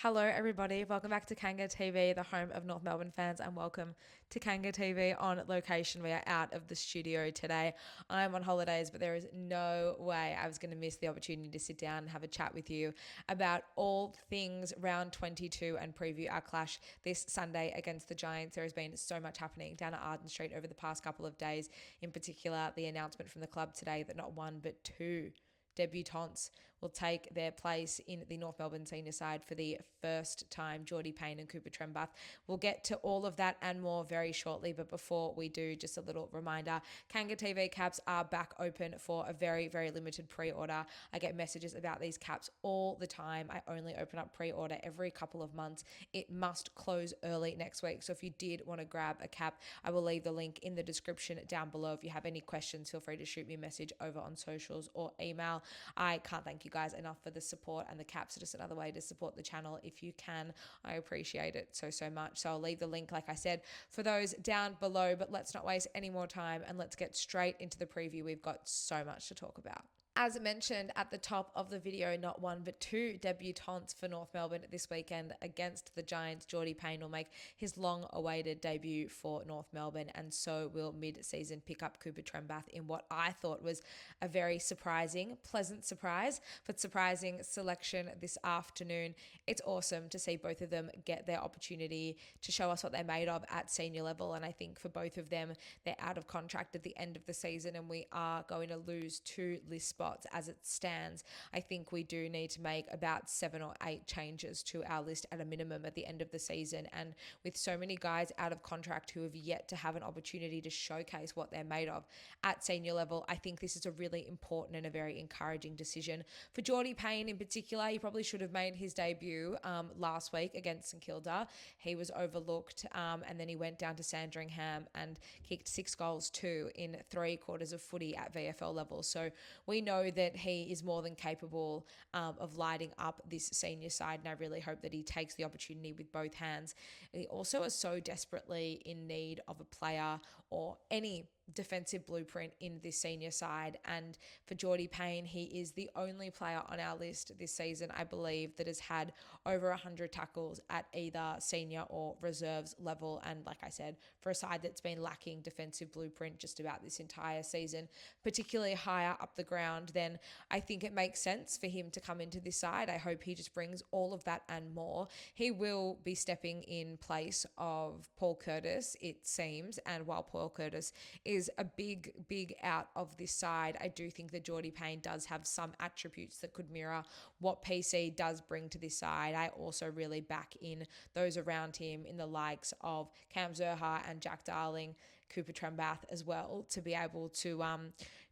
Hello, everybody. Welcome back to Kanga TV, the home of North Melbourne fans, and welcome to Kanga TV on location. We are out of the studio today. I'm on holidays, but there is no way I was going to miss the opportunity to sit down and have a chat with you about all things round 22 and preview our clash this Sunday against the Giants. There has been so much happening down at Arden Street over the past couple of days. In particular, the announcement from the club today that not one but two debutants will take their place in the North Melbourne senior side for the first time, Geordie, Payne and Cooper Trembath. We'll get to all of that and more very shortly, but before we do, just a little reminder, Kanga TV caps are back open for a very, very limited pre-order. I get messages about these caps all the time. I only open up pre-order every couple of months. It must close early next week, so if you did want to grab a cap, I will leave the link in the description down below. If you have any questions, feel free to shoot me a message over on socials or email. I can't thank you guys enough for the support, and the caps are just another way to support the channel if you can. I appreciate it so much. So I'll leave the link, like I said, for those down below, but let's not waste any more time and let's get straight into the preview. We've got so much to talk about. As mentioned at the top of the video, not one but two debutants for North Melbourne this weekend against the Giants. Geordie Payne will make his long-awaited debut for North Melbourne, and so will mid-season pickup Cooper Trembath in what I thought was a very surprising, pleasant surprise, but surprising selection this afternoon. It's awesome to see both of them get their opportunity to show us what they're made of at senior level, and I think for both of them, they're out of contract at the end of the season, and we are going to lose two list spots as it stands. I think we do need to make about 7 or 8 changes to our list at a minimum at the end of the season. And with so many guys out of contract who have yet to have an opportunity to showcase what they're made of at senior level, I think this is a really important and a very encouraging decision. For Geordie Payne in particular, he probably should have made his debut last week against St Kilda. He was overlooked and then he went down to Sandringham and kicked 6 goals too in 3 quarters of footy at VFL level. So we know that he is more than capable of lighting up this senior side, and I really hope that he takes the opportunity with both hands. He also is so desperately in need of a player or any defensive blueprint in this senior side, and for Geordie Payne, he is the only player on our list this season, I believe, that has had over 100 tackles at either senior or reserves level. And like I said, for a side that's been lacking defensive blueprint just about this entire season, particularly higher up the ground, then I think it makes sense for him to come into this side. I hope he just brings all of that and more. He will be stepping in place of Paul Curtis, it seems, and while Paul Curtis is a big out of this side, I do think that Geordie Payne does have some attributes that could mirror what PC does bring to this side. I also really back in those around him in the likes of Cam Zerha and Jack Darling, Cooper Trembath as well, to be able to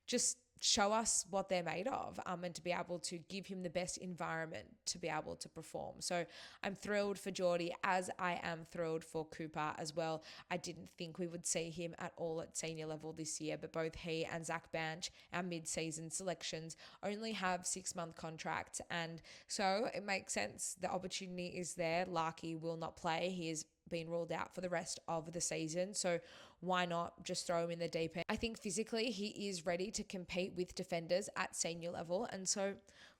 just show us what they're made of and to be able to give him the best environment to be able to perform. So I'm thrilled for Geordie, as I am thrilled for Cooper as well. I didn't think we would see him at all at senior level this year, but both he and Zac Banch, our mid-season selections, only have 6-month contracts, and so it makes sense. The opportunity is there. Larkey will not play. He is been ruled out for the rest of the season, so why not just throw him in the deep end? I think physically he is ready to compete with defenders at senior level, and so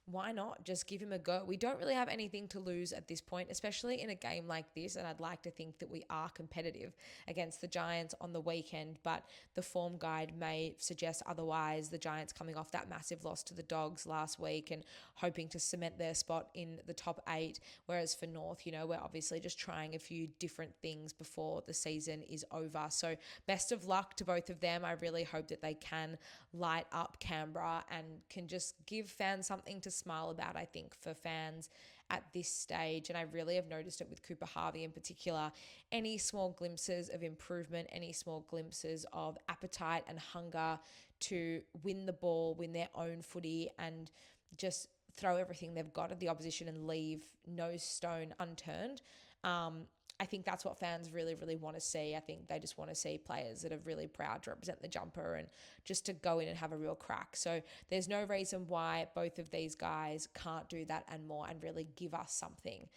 why not just give him a go? We don't really have anything to lose at this point, especially in a game like this, and I'd like to think that we are competitive against the Giants on the weekend, but the form guide may suggest otherwise. The Giants coming off that massive loss to the Dogs last week and hoping to cement their spot in the top 8, whereas for North, we're obviously just trying a few different things before the season is over. So best of luck to both of them. I really hope that they can light up Canberra and can just give fans something to smile about, I think, for fans at this stage. And I really have noticed it with Cooper Harvey in particular. Any small glimpses of improvement, any small glimpses of appetite and hunger to win the ball, win their own footy, and just throw everything they've got at the opposition and leave no stone unturned. I think that's what fans really want to see. I think they just want to see players that are really proud to represent the jumper and just to go in and have a real crack. So there's no reason why both of these guys can't do that and more and really give us something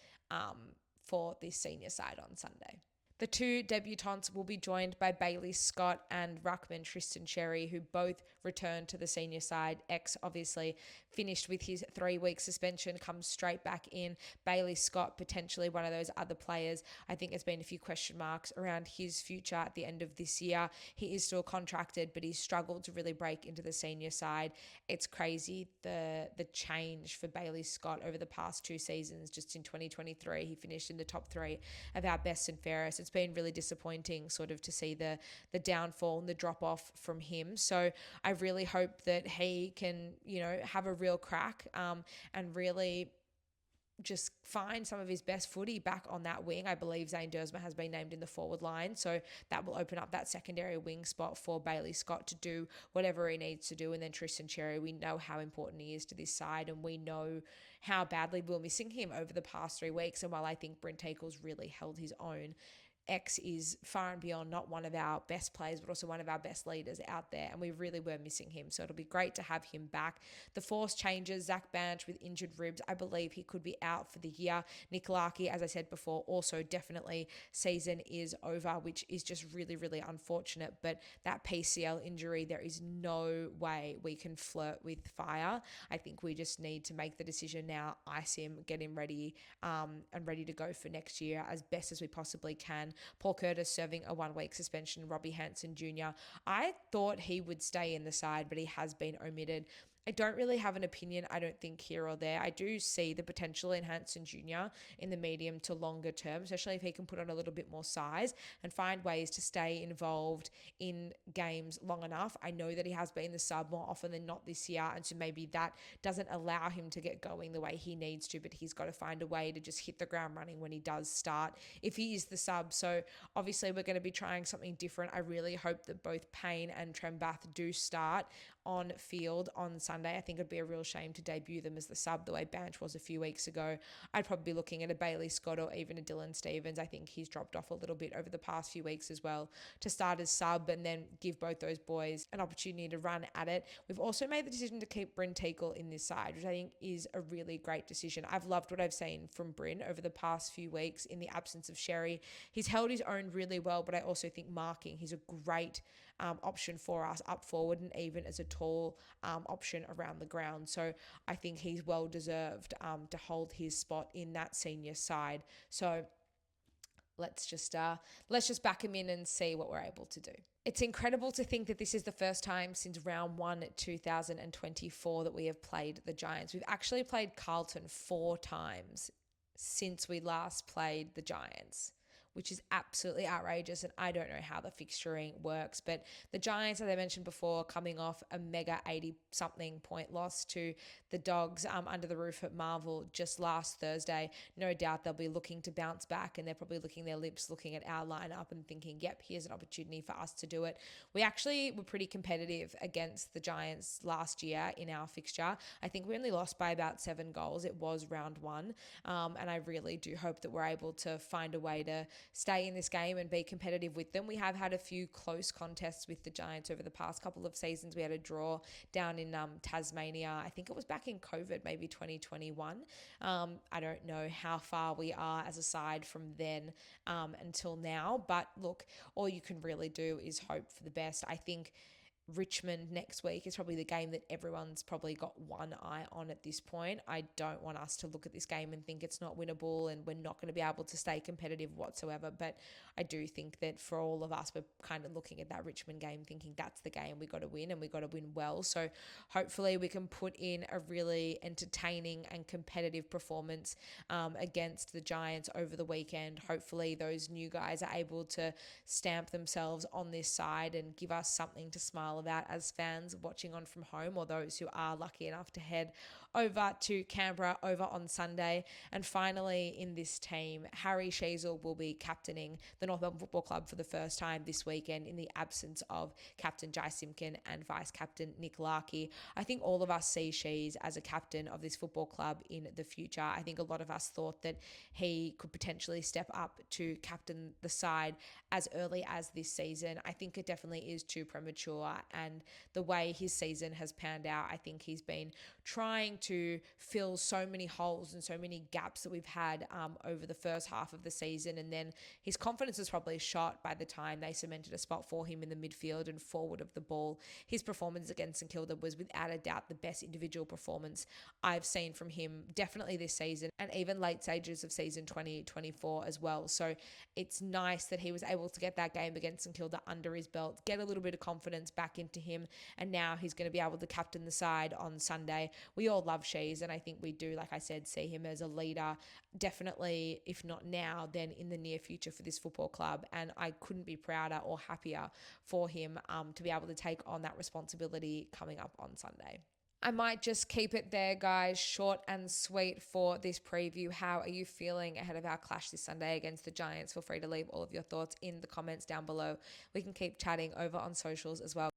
for this senior side on Sunday. The two debutants will be joined by Bailey Scott and ruckman Tristan Xerri, who both returned to the senior side. X obviously finished with his 3-week suspension, comes straight back in. Bailey Scott, potentially one of those other players. I think there's been a few question marks around his future at the end of this year. He is still contracted, but he's struggled to really break into the senior side. It's crazy the change for Bailey Scott over the past 2 seasons. Just in 2023, he finished in the top 3 of our best and fairest. It's been really disappointing sort of to see the downfall and the drop off from him. So I really hope that he can, have a real crack and really just find some of his best footy back on that wing. I believe Zane Dersma has been named in the forward line, so that will open up that secondary wing spot for Bailey Scott to do whatever he needs to do. And then Tristan Xerri, we know how important he is to this side, and we know how badly we're missing him over the past 3 weeks. And while I think Brent Eagles really held his own, X is far and beyond not one of our best players, but also one of our best leaders out there, and we really were missing him. So it'll be great to have him back. The force changes, Zac Banch with injured ribs. I believe he could be out for the year. Nick Larkey, as I said before, also definitely season is over, which is just really, really unfortunate. But that PCL injury, there is no way we can flirt with fire. I think we just need to make the decision now, ice him, get him ready, and ready to go for next year as best as we possibly can. Paul Curtis serving a 1-week suspension. Robbie Hansen Jr. I thought he would stay in the side, but he has been omitted. I don't really have an opinion, I don't think, here or there. I do see the potential in Hansen Jr. in the medium to longer term, especially if he can put on a little bit more size and find ways to stay involved in games long enough. I know that he has been the sub more often than not this year, and so maybe that doesn't allow him to get going the way he needs to, but he's got to find a way to just hit the ground running when he does start, if he is the sub. So obviously we're going to be trying something different. I really hope that both Payne and Trembath do start on field on Sunday. I think it'd be a real shame to debut them as the sub the way Banch was a few weeks ago. I'd probably be looking at a Bailey Scott or even a Dylan Stevens. I think he's dropped off a little bit over the past few weeks as well, to start as sub and then give both those boys an opportunity to run at it. We've also made the decision to keep Bryn Teakle in this side, which I think is a really great decision. I've loved what I've seen from Bryn over the past few weeks in the absence of Xerri. He's held his own really well, but I also think marking, he's a great option for us up forward, and even as a tall option around the ground. So I think he's well deserved to hold his spot in that senior side. So let's just back him in and see what we're able to do. It's incredible to think that this is the first time since round 1 2024 that we have played the Giants. We've actually played Carlton 4 times since we last played the Giants, which is absolutely outrageous, and I don't know how the fixturing works. But the Giants, as I mentioned before, coming off a mega 80-something point loss to the Dogs under the roof at Marvel just last Thursday. No doubt they'll be looking to bounce back, and they're probably licking their lips looking at our lineup and thinking, yep, here's an opportunity for us to do it. We actually were pretty competitive against the Giants last year in our fixture. I think we only lost by about 7 goals. It was round 1, and I really do hope that we're able to find a way to stay in this game and be competitive with them. We have had a few close contests with the Giants over the past couple of seasons. We had a draw down in Tasmania. I think it was back in COVID, maybe 2021. I don't know how far we are as a side from then until now. But look, all you can really do is hope for the best. I think Richmond next week is probably the game that everyone's probably got one eye on at this point. I don't want us to look at this game and think it's not winnable and we're not going to be able to stay competitive whatsoever. But I do think that for all of us, we're kind of looking at that Richmond game thinking that's the game we got to win, and we got to win well. So hopefully we can put in a really entertaining and competitive performance against the Giants over the weekend. Hopefully those new guys are able to stamp themselves on this side and give us something to smile about as fans watching on from home, or those who are lucky enough to head over to Canberra over on Sunday. And finally in this team, Harry Sheezel will be captaining the North Melbourne Football Club for the first time this weekend in the absence of Captain Jai Simpkin and Vice Captain Nick Larkey. I think all of us see Shees as a captain of this football club in the future. I think a lot of us thought that he could potentially step up to captain the side as early as this season. I think it definitely is too premature, and the way his season has panned out, I think he's been trying to fill so many holes and so many gaps that we've had over the first half of the season. And then his confidence was probably shot by the time they cemented a spot for him in the midfield and forward of the ball. His performance against St Kilda was without a doubt the best individual performance I've seen from him, definitely this season, and even late stages of season 2024 as well. So it's nice that he was able to get that game against St Kilda under his belt, get a little bit of confidence back into him, and now he's going to be able to captain the side on Sunday. We all love Sheezel, and I think we do, like I said, see him as a leader, definitely, if not now, then in the near future for this football club. And I couldn't be prouder or happier for him to be able to take on that responsibility coming up on Sunday. I might just keep it there, guys, short and sweet for this preview. How are you feeling ahead of our clash this Sunday against the Giants? Feel free to leave all of your thoughts in the comments down below. We can keep chatting over on socials as well.